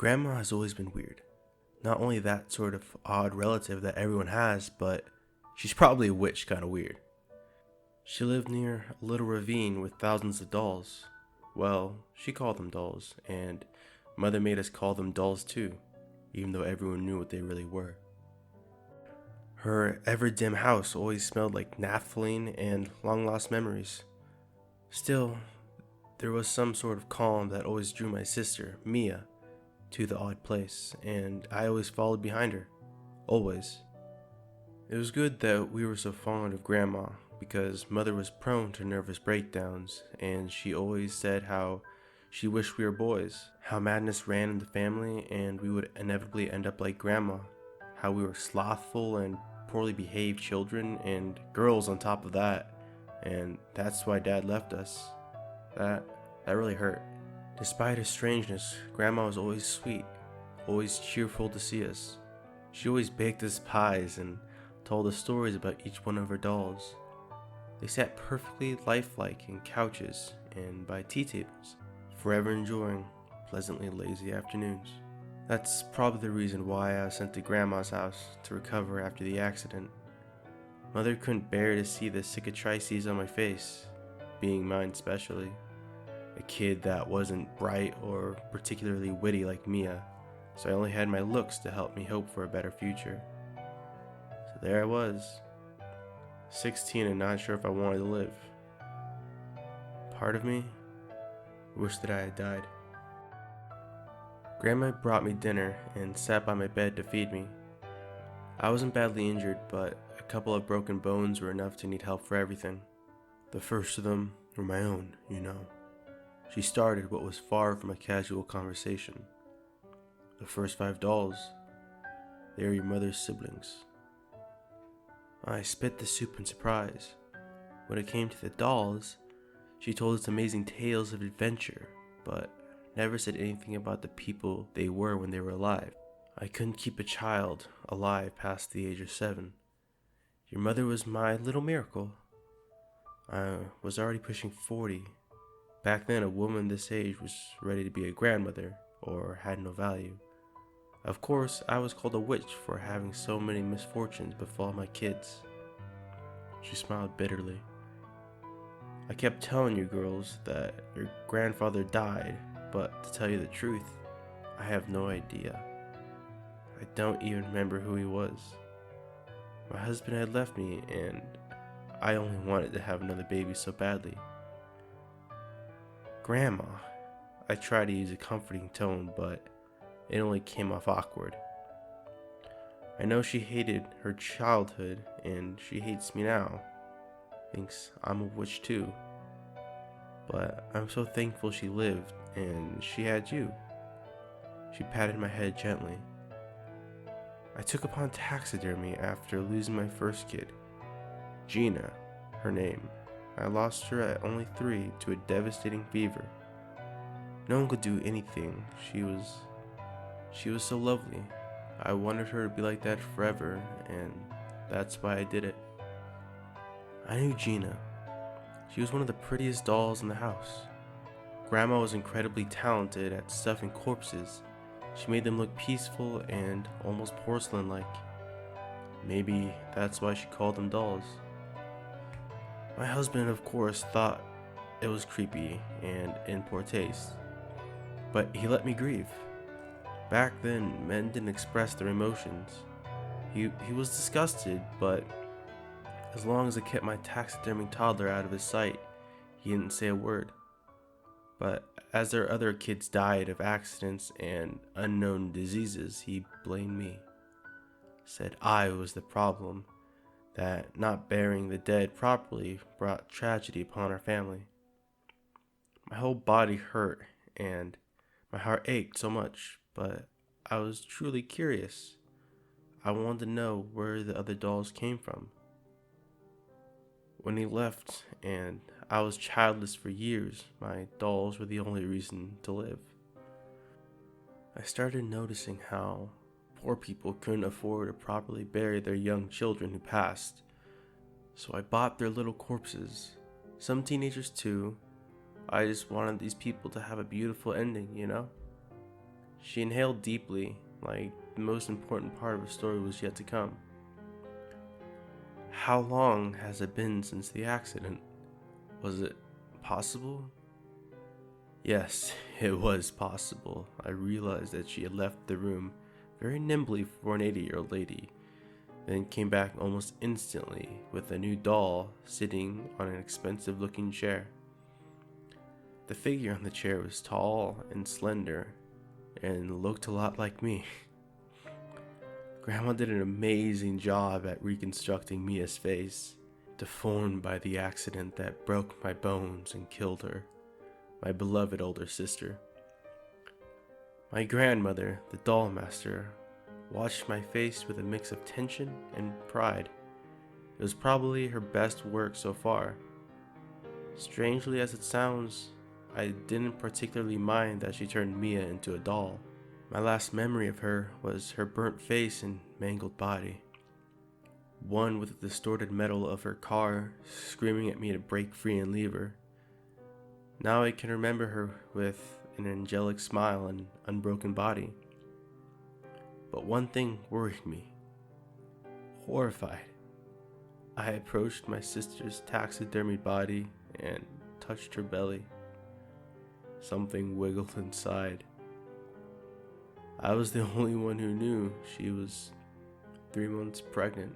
Grandma has always been weird. Not only that sort of odd relative that everyone has, but she's probably a witch kind of weird. She lived near a little ravine with thousands of dolls. Well, she called them dolls, and Mother made us call them dolls too, even though everyone knew what they really were. Her ever-dim house always smelled like naphthalene and long-lost memories. Still, there was some sort of calm that always drew my sister, Mia, to the odd place, and I always followed behind her. Always. It was good that we were so fond of Grandma, because Mother was prone to nervous breakdowns, and she always said how she wished we were boys, how madness ran in the family, and we would inevitably end up like Grandma, how we were slothful and poorly behaved children, and girls on top of that, and that's why Dad left us. That really hurt. Despite her strangeness, Grandma was always sweet, always cheerful to see us. She always baked us pies and told us stories about each one of her dolls. They sat perfectly lifelike in couches and by tea tables, forever enjoying pleasantly lazy afternoons. That's probably the reason why I was sent to Grandma's house to recover after the accident. Mother couldn't bear to see the cicatrices on my face, being mine especially. A kid that wasn't bright or particularly witty like Mia, so I only had my looks to help me hope for a better future. So there I was, 16 and not sure if I wanted to live. Part of me wished that I had died. Grandma brought me dinner and sat by my bed to feed me. I wasn't badly injured, but a couple of broken bones were enough to need help for everything. The first of them were my own, you know. She started what was far from a casual conversation. The first 5 dolls, they are your mother's siblings. I spit the soup in surprise. When it came to the dolls, she told us amazing tales of adventure, but never said anything about the people they were when they were alive. I couldn't keep a child alive past the age of 7. Your mother was my little miracle. I was already pushing 40. Back then, a woman this age was ready to be a grandmother, or had no value. Of course, I was called a witch for having so many misfortunes befall my kids. She smiled bitterly. I kept telling you girls that your grandfather died, but to tell you the truth, I have no idea. I don't even remember who he was. My husband had left me, and I only wanted to have another baby so badly. Grandma, I tried to use a comforting tone, but it only came off awkward. I know she hated her childhood, and she hates me now. Thinks I'm a witch too. But I'm so thankful she lived, and she had you. She patted my head gently. I took upon taxidermy after losing my first kid. Gina, her name. I lost her at only 3 to a devastating fever. No one could do anything. She was so lovely. I wanted her to be like that forever, and that's why I did it. I knew Gina. She was one of the prettiest dolls in the house. Grandma was incredibly talented at stuffing corpses. She made them look peaceful and almost porcelain-like. Maybe that's why she called them dolls. My husband, of course, thought it was creepy and in poor taste, but he let me grieve. Back then, men didn't express their emotions. He was disgusted, but as long as I kept my taxidermy toddler out of his sight, he didn't say a word. But as their other kids died of accidents and unknown diseases, he blamed me. Said I was the problem, that not burying the dead properly brought tragedy upon our family. My whole body hurt and my heart ached so much, but I was truly curious. I wanted to know where the other dolls came from. When he left and I was childless for years, my dolls were the only reason to live. I started noticing how poor people couldn't afford to properly bury their young children who passed, so I bought their little corpses. Some teenagers too. I just wanted these people to have a beautiful ending, you know? She inhaled deeply, like the most important part of the story was yet to come. How long has it been since the accident? Was it possible? Yes, it was possible. I realized that she had left the room very nimbly for an 80-year-old lady, then came back almost instantly with a new doll sitting on an expensive looking chair. The figure on the chair was tall and slender and looked a lot like me. Grandma did an amazing job at reconstructing Mia's face, deformed by the accident that broke my bones and killed her, my beloved older sister. My grandmother, the doll master, watched my face with a mix of tension and pride. It was probably her best work so far. Strangely as it sounds, I didn't particularly mind that she turned Mia into a doll. My last memory of her was her burnt face and mangled body. One with the distorted metal of her car screaming at me to break free and leave her. Now I can remember her with an angelic smile and unbroken body. But one thing worried me. Horrified, I approached my sister's taxidermied body and touched her belly. Something wiggled inside. I was the only one who knew she was 3 months pregnant.